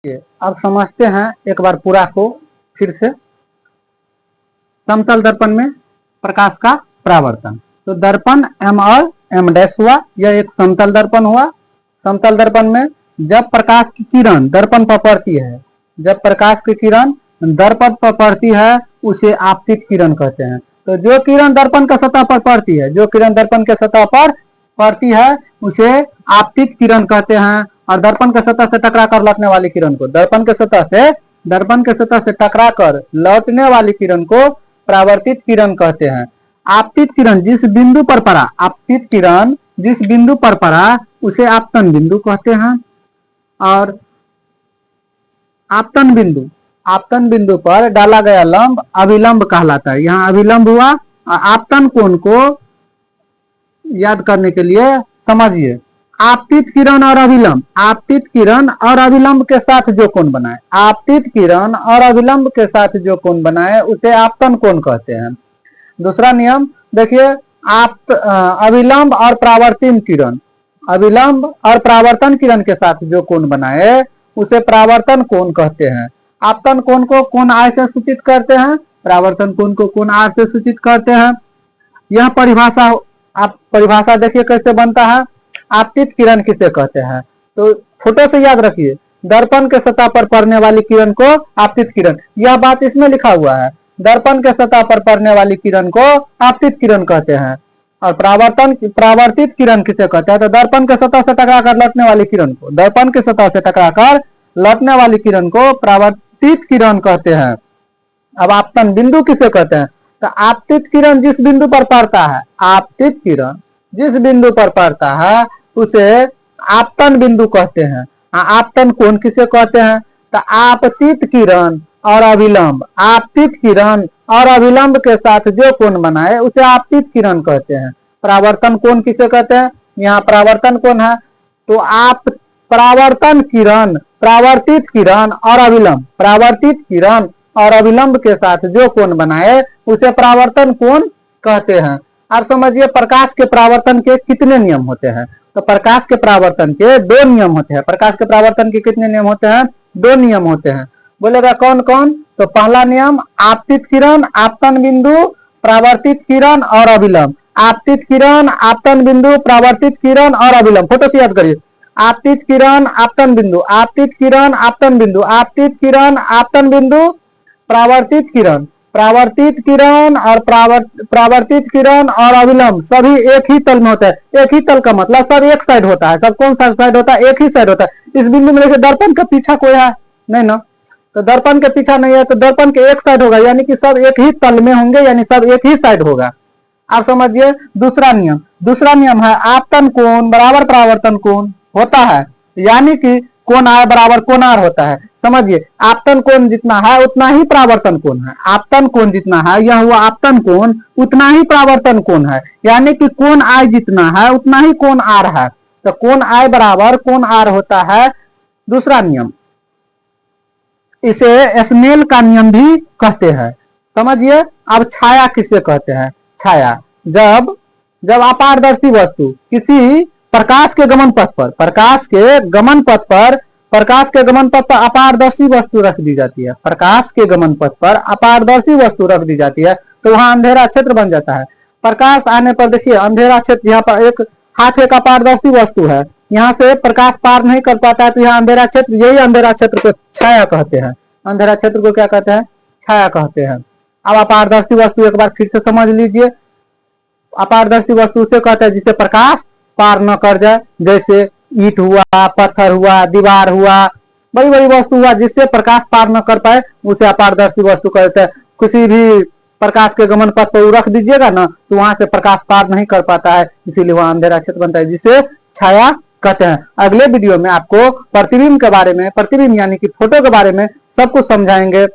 अब समझते हैं एक बार पूरा को फिर से। समतल दर्पण में प्रकाश का परावर्तन, तो दर्पण एम और एम डैश हुआ, यह एक समतल दर्पण हुआ। समतल दर्पण में जब प्रकाश की किरण दर्पण पर पड़ती है, जब प्रकाश की किरण दर्पण पर पड़ती है उसे आपतित किरण कहते हैं। तो जो किरण दर्पण का सतह पर पड़ती है, जो किरण दर्पण के सतह पर पड़ती है उसे आपतित किरण कहते हैं। और दर्पण के सतह से टकरा कर लौटने वाली किरण को, दर्पण के सतह से टकरा कर लौटने वाली किरण को परावर्तित किरण कहते हैं। आपतित किरण जिस बिंदु पर पड़ा, आपतित किरण जिस बिंदु पर पड़ा उसे आपतन बिंदु कहते हैं। और आपतन बिंदु पर डाला गया लंब अभिलंब कहलाता है। यहाँ अभिलंब हुआ। आपतन कोण को याद करने के लिए समझिए, आपतित किरण और अभिलंब, आपतित किरण और अभिलंब के साथ जो कोण बनाए, आपतित किरण और अभिलंब के साथ जो कोण बनाए उसे आपतन कोण कहते हैं। दूसरा नियम देखिए, आप अभिलंब और परावर्तन किरण, अभिलंब और परावर्तन किरण के साथ जो कोण बनाए उसे परावर्तन कोण कहते हैं। आपतन कोण को कोण आय से सूचित करते हैं, परावर्तन कोण को कोण आर से सूचित करते हैं। यह परिभाषा, आप परिभाषा देखिए कैसे बनता है। आपतित किरण किसे कहते हैं, तो फोटो से याद रखिए, दर्पण के सतह पर पड़ने वाली किरण को आपतित किरण, यह बात इसमें लिखा हुआ है, दर्पण के सतह पर पड़ने वाली किरण को आपतित किरण कहते हैं। और परावर्तित किरण किसे कहते हैं, तो दर्पण के सतह से टकरा कर लौटने वाली किरण को, दर्पण के सतह से टकरा कर लौटने वाली किरण को परावर्तित किरण कहते हैं। अब आपतन बिंदु किसे कहते हैं, तो आपतित किरण जिस बिंदु पर पड़ता है, आपतित किरण जिस बिंदु पर पड़ता है उसे आपतन बिंदु कहते हैं। आपतन कोण किसे कहते हैं, तो आपतित किरण और अभिलंब, आपतित किरण और अभिलंब के साथ जो कोण बनाए उसे आपतित किरण कहते हैं। परावर्तन कोण किसे कहते हैं, यहाँ परावर्तन कोण है, तो आप परावर्तन किरण, परावर्तित किरण और अभिलंब, परावर्तित किरण और अभिलंब के साथ जो कोण बनाए उसे परावर्तन कोण कहते हैं। और समझिए प्रकाश के परावर्तन के कितने नियम होते हैं, तो प्रकाश के परावर्तन के दो नियम होते हैं। प्रकाश के परावर्तन के कितने नियम होते हैं, दो नियम होते हैं। बोलेगा कौन कौन, तो पहला नियम आपतित किरण, आपतन बिंदु, परावर्तित किरण और अभिलंब। आपतित किरण, आपतन बिंदु, परावर्तित किरण और अभिलंब। फोटो से याद करिए, आपतित किरण, आपतन बिंदु, आपतित किरण, आपतन बिंदु, आपतित किरण, आपतन बिंदु, परावर्तित किरण, परावर्तित किरण और परावर्तित किरण और अभिलंब सभी एक ही तल में होता है। एक ही तल का मतलब सब एक साइड होता है। सब कौन सा साइड होता है, एक ही साइड होता है। इस बिंदु में देखिए दर्पण का पीछा कोई है नहीं ना, तो दर्पण के पीछा नहीं है, तो दर्पण के एक साइड होगा, यानी कि सब एक ही तल में होंगे, यानी सब एक ही साइड होगा। आप समझिए दूसरा नियम है आपतन कोण बराबर परावर्तन कोण होता है, यानी कि कोण आर बराबर कोण आर होता है। समझिए आपतन कोण जितना है उतना ही परावर्तन कोण है, आपतन कोण जितना है यह हुआ आपतन कोण, उतना ही परावर्तन कोण है, यानी कि कोण आई जितना है उतना ही कोण आर है, तो कोण आई बराबर कोण आर होता है। दूसरा नियम, इसे स्नेल का नियम भी कहते हैं। समझिए अब छाया किसे कहते हैं, छाया जब अपारदर्शी वस्तु किसी प्रकाश के गमन पथ पर, प्रकाश के गमन पथ पर अपारदर्शी वस्तु रख दी जाती है, प्रकाश के गमन पथ पर अपारदर्शी वस्तु रख दी जाती है, तो वहां अंधेरा क्षेत्र बन जाता है। प्रकाश आने पर देखिए अंधेरा क्षेत्र, यहाँ पर एक हाथ एक अपारदर्शी वस्तु है, यहाँ से प्रकाश पार नहीं कर पाता है, तो यहाँ अंधेरा क्षेत्र, यही अंधेरा क्षेत्र को छाया कहते हैं। अंधेरा क्षेत्र को क्या कहते हैं, छाया कहते हैं। अब अपारदर्शी वस्तु एक बार फिर से समझ लीजिए, अपारदर्शी वस्तु उसे कहते हैं जिसे प्रकाश पार न कर जाए, जैसे ईंट हुआ, पत्थर हुआ, दीवार हुआ, बड़ी बड़ी वस्तु हुआ जिससे प्रकाश पार न कर पाए उसे अपारदर्शी वस्तु कहते हैं। किसी भी प्रकाश के गमन पथ पर रख दीजिएगा ना तो वहां से प्रकाश पार नहीं कर पाता है, इसीलिए वहां अंधेरा क्षेत्र बनता है, जिसे छाया कहते हैं। अगले वीडियो में आपको प्रतिबिंब के बारे में, प्रतिबिंब यानी कि फोटो के बारे में सब कुछ समझाएंगे।